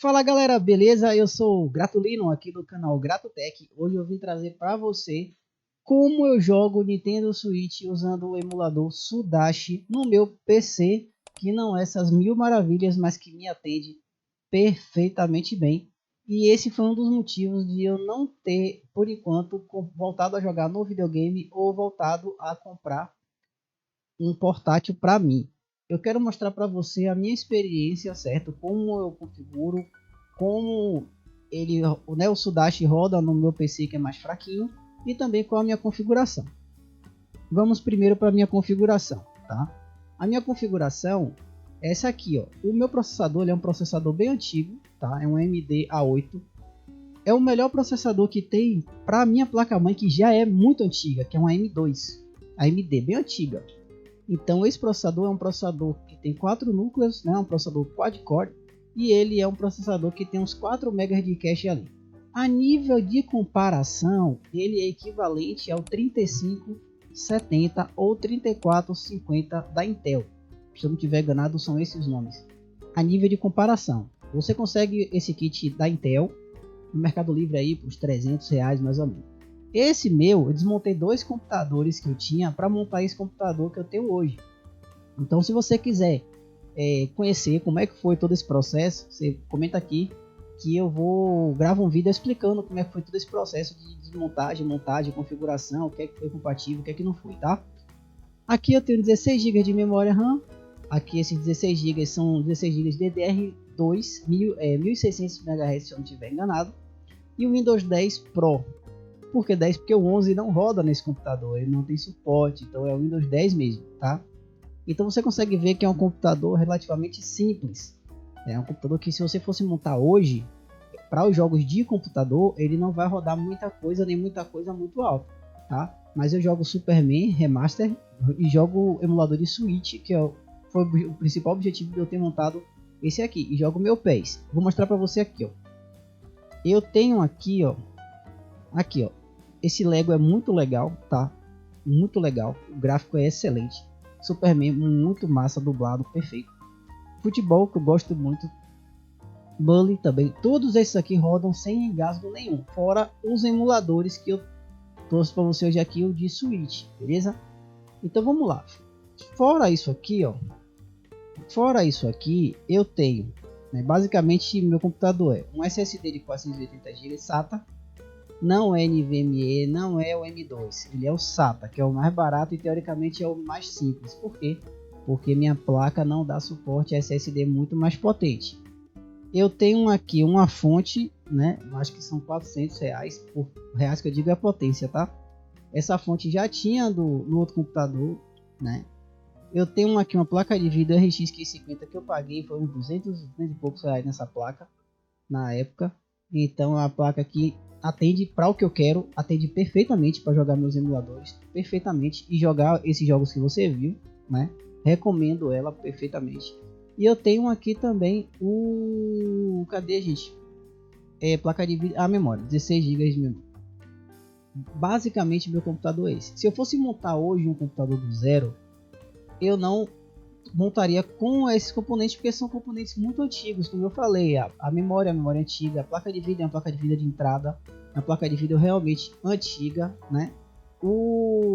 Fala galera, beleza? Eu sou o Gratulino aqui do canal Gratotech. Hoje eu vim trazer para você como eu jogo Nintendo Switch usando o emulador Sudashi no meu PC, que não é essas mil maravilhas, mas que me atende perfeitamente bem. E esse foi um dos motivos de eu não ter, por enquanto, voltado a jogar no videogame ou voltado a comprar um portátil para mim. Eu quero mostrar para você a minha experiência, certo? Como eu configuro, como ele, né, o Sudashi roda no meu PC que é mais fraquinho e também qual a minha configuração. Vamos primeiro para a minha configuração, tá? A minha configuração é essa aqui, ó. O meu processador ele é um processador bem antigo, tá? É um AMD A8. É o melhor processador que tem para a minha placa-mãe que já é muito antiga, que é uma M2. A AMD bem antiga. Então esse processador é um processador que tem 4 núcleos, né? Um processador quad-core, e ele é um processador que tem uns 4 MB de cache ali. A nível de comparação, ele é equivalente ao 3570 ou 3450 da Intel. Se eu não tiver enganado, são esses nomes. A nível de comparação, você consegue esse kit da Intel no Mercado Livre aí por uns R$300 mais ou menos. Esse meu, eu desmontei dois computadores que eu tinha para montar esse computador que eu tenho hoje. Então, se você quiser conhecer como é que foi todo esse processo, você comenta aqui que eu vou gravar um vídeo explicando como é que foi todo esse processo de desmontagem, montagem, configuração, o que é que foi compatível, o que é que não foi, tá? Aqui eu tenho 16 GB de memória RAM. Aqui esses 16 GB são 16 GB DDR2 1600 MHz, se eu não estiver enganado. E o Windows 10 Pro. Por que 10? Porque o 11 não roda nesse computador, ele não tem suporte, então é o Windows 10 mesmo, tá? Então você consegue ver que é um computador relativamente simples. É um computador que, se você fosse montar hoje, para os jogos de computador, ele não vai rodar muita coisa, nem muita coisa muito alta, tá? Mas eu jogo Superman Remaster e jogo emulador de Switch, que foi o principal objetivo de eu ter montado esse aqui. E jogo meu PES. Vou mostrar para você aqui, ó. Eu tenho aqui, ó. Aqui, ó. Esse Lego é muito legal, tá? Muito legal. O gráfico é excelente. Superman muito massa, dublado, perfeito. Futebol que eu gosto muito. Bully também. Todos esses aqui rodam sem engasgo nenhum. Fora os emuladores que eu trouxe para você hoje aqui, o de Switch, beleza? Então vamos lá. Fora isso aqui, ó. Fora isso aqui, eu tenho, né, basicamente meu computador é um SSD de 480 GB SATA. Não é NVMe, não é o M2, ele é o SATA, que é o mais barato e teoricamente é o mais simples. Por quê? Porque minha placa não dá suporte a SSD muito mais potente. Eu tenho aqui uma fonte, né? Acho que são R$400, por reais que eu digo é a potência, tá? Essa fonte já tinha no outro computador, né? Eu tenho aqui uma placa de vídeo RX 550 que eu paguei, foi uns 200 e poucos reais nessa placa na época. Então a placa aqui atende para o que eu quero, atende perfeitamente para jogar meus emuladores, perfeitamente, e jogar esses jogos que você viu, né? Recomendo ela perfeitamente. E eu tenho aqui também cadê, gente? Placa de vídeo, a memória, 16 GB de memória. Basicamente meu computador é esse. Se eu fosse montar hoje um computador do zero, eu não montaria com esses componentes, porque são componentes muito antigos, como eu falei. A memória é antiga, a placa de vídeo é uma placa de vídeo de entrada, uma placa de vídeo realmente antiga, né?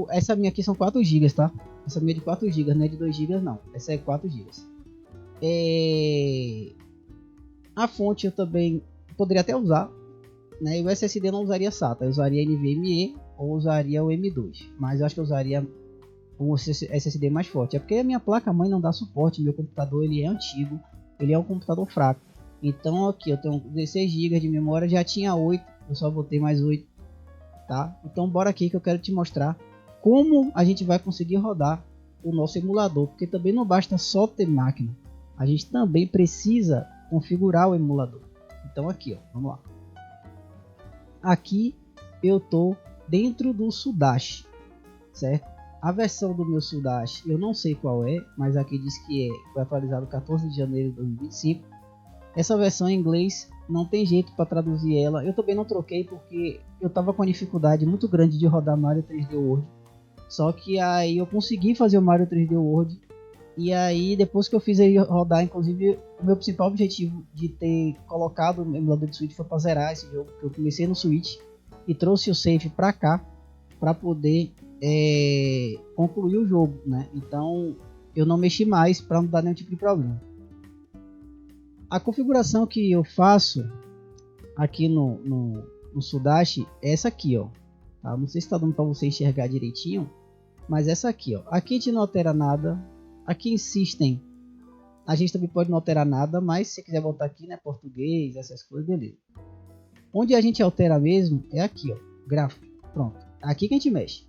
Essa minha aqui são 4 GB, tá? Essa minha é de 4 GB, não é de 2 GB não, essa é 4 GB. A fonte eu também poderia até usar, né? E o SSD eu não usaria SATA, eu usaria NVMe ou usaria o M2, mas eu acho que eu usaria um SSD mais forte. É porque a minha placa mãe não dá suporte, meu computador ele é antigo, ele é um computador fraco. Então aqui eu tenho 16 GB de memória, já tinha 8, eu só botei mais 8, tá? Então bora aqui que eu quero te mostrar como a gente vai conseguir rodar o nosso emulador, porque também não basta só ter máquina, a gente também precisa configurar o emulador. Então aqui, ó, vamos lá. Aqui eu tô dentro do Sudashi, certo? A versão do meu Sudashi eu não sei qual é, mas aqui diz que foi atualizado 14 de janeiro de 2025. Essa versão em inglês não tem jeito para traduzir ela. Eu também não troquei porque eu tava com uma dificuldade muito grande de rodar Mario 3D World. Só que aí eu consegui fazer o Mario 3D World E aí, depois que eu fiz ele rodar, inclusive, o meu principal objetivo de ter colocado o emulador de Switch foi para zerar esse jogo, que eu comecei no Switch e trouxe o save para cá para poder concluir o jogo, né? Então, eu não mexi mais para não dar nenhum tipo de problema. A configuração que eu faço aqui no Sudashi é essa aqui, ó. Tá? Não sei se está dando para você enxergar direitinho, mas essa aqui, ó. Aqui a gente não altera nada. Aqui em System a gente também pode não alterar nada, mas se você quiser botar aqui, né, português, essas coisas, beleza. Onde a gente altera mesmo é aqui, ó, gráfico. Pronto. Aqui que a gente mexe.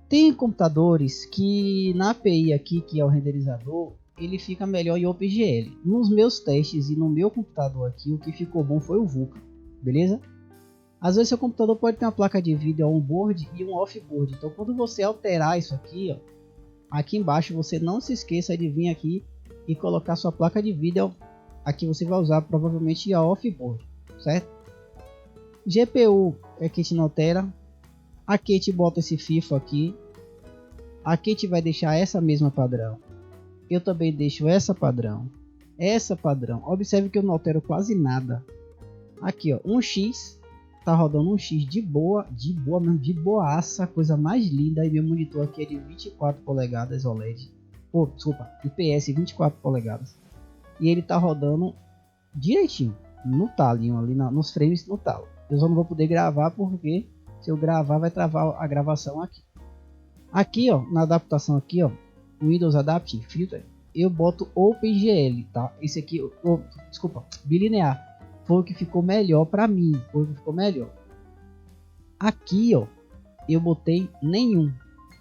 Tem computadores que na API aqui, que é o renderizador, ele fica melhor em OpenGL. Nos meus testes e no meu computador aqui, o que ficou bom foi o Vulkan, beleza? Às vezes seu computador pode ter uma placa de vídeo on-board e um off-board. Então quando você alterar isso aqui, ó, aqui embaixo você não se esqueça de vir aqui e colocar sua placa de vídeo. Aqui você vai usar provavelmente a off-board, certo? GPU é que a gente não altera. Aqui a gente bota esse FIFO aqui. Aqui a gente vai deixar essa mesma padrão. Eu também deixo essa padrão. Essa padrão. Observe que eu não altero quase nada. Aqui, ó, 1x. Tá rodando 1x de boa mesmo, de boaça. Coisa mais linda. E meu monitor aqui é de 24 polegadas OLED. Pô, desculpa, IPS 24 polegadas. E ele tá rodando direitinho. No talinho ali, nos frames no talo. Eu só não vou poder gravar porque se eu gravar vai travar a gravação aqui. Aqui, ó, na adaptação aqui, ó, Windows Adaptive Filter, eu boto OpenGL, tá? Esse aqui, desculpa, bilinear. Foi o que ficou melhor para mim, foi o que ficou melhor. Aqui, ó, eu botei nenhum.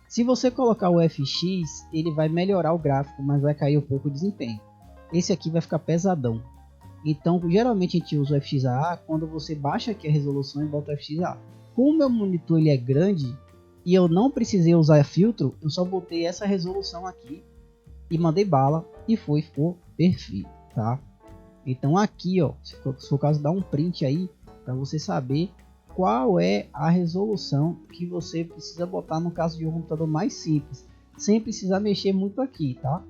Se você colocar o FX, ele vai melhorar o gráfico, mas vai cair um pouco o desempenho. Esse aqui vai ficar pesadão. Então, geralmente a gente usa o FXAA quando você baixa aqui a resolução e bota o FXAA. Como o meu monitor ele é grande e eu não precisei usar filtro, eu só botei essa resolução aqui e mandei bala e ficou perfeito, tá? Então aqui, ó, se for o caso, dá um print aí para você saber qual é a resolução que você precisa botar no caso de um computador mais simples, sem precisar mexer muito aqui, tá?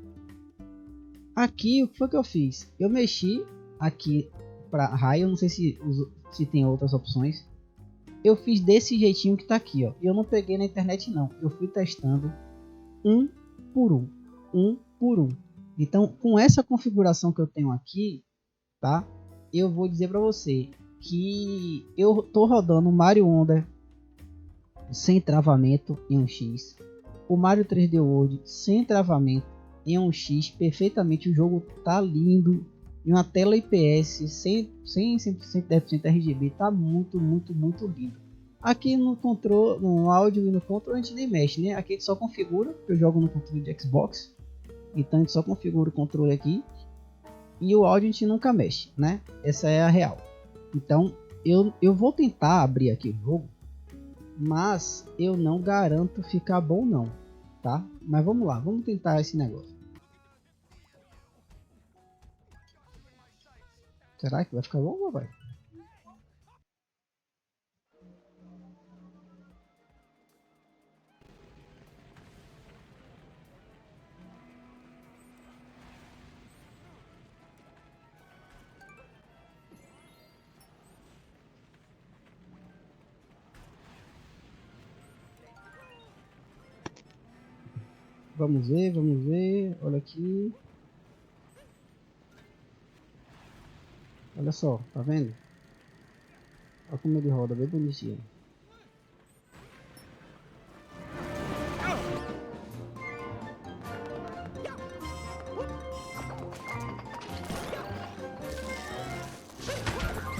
Aqui o que foi que eu fiz? Eu mexi aqui para raio, não sei se tem outras opções. Eu fiz desse jeitinho que tá aqui, ó. Eu não peguei na internet não, eu fui testando um por um. Então, com essa configuração que eu tenho aqui, tá? Eu vou dizer para você que eu tô rodando o Mario Wonder sem travamento em 1x, o Mario 3D World sem travamento em 1x perfeitamente. O jogo tá lindo em uma tela IPS sem 100% RGB, tá muito lindo. Aqui no controle, no áudio e no controle a gente nem mexe, né? Aqui a gente só configura, eu jogo no controle de Xbox, então a gente só configura o controle aqui e o áudio a gente nunca mexe, né? Essa é a real. Então eu vou tentar abrir aqui o jogo, mas eu não garanto ficar bom não, tá? Mas vamos lá, vamos tentar esse negócio. Será que vai ficar bom ou vai? Vamos ver. Olha aqui. Olha só, tá vendo? Olha como ele roda, bem bonitinho.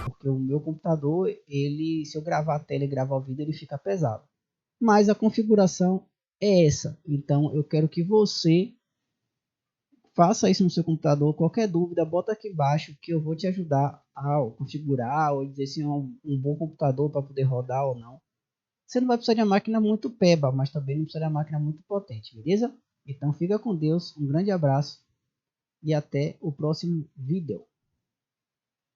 Porque o meu computador, ele, se eu gravar a tela e gravar o vídeo, ele fica pesado. Mas a configuração é essa. Então eu quero que você faça isso no seu computador. Qualquer dúvida, bota aqui embaixo que eu vou te ajudar a configurar ou dizer se é um bom computador para poder rodar ou não. Você não vai precisar de uma máquina muito peba, mas também não precisa de uma máquina muito potente, beleza? Então fica com Deus, um grande abraço e até o próximo vídeo.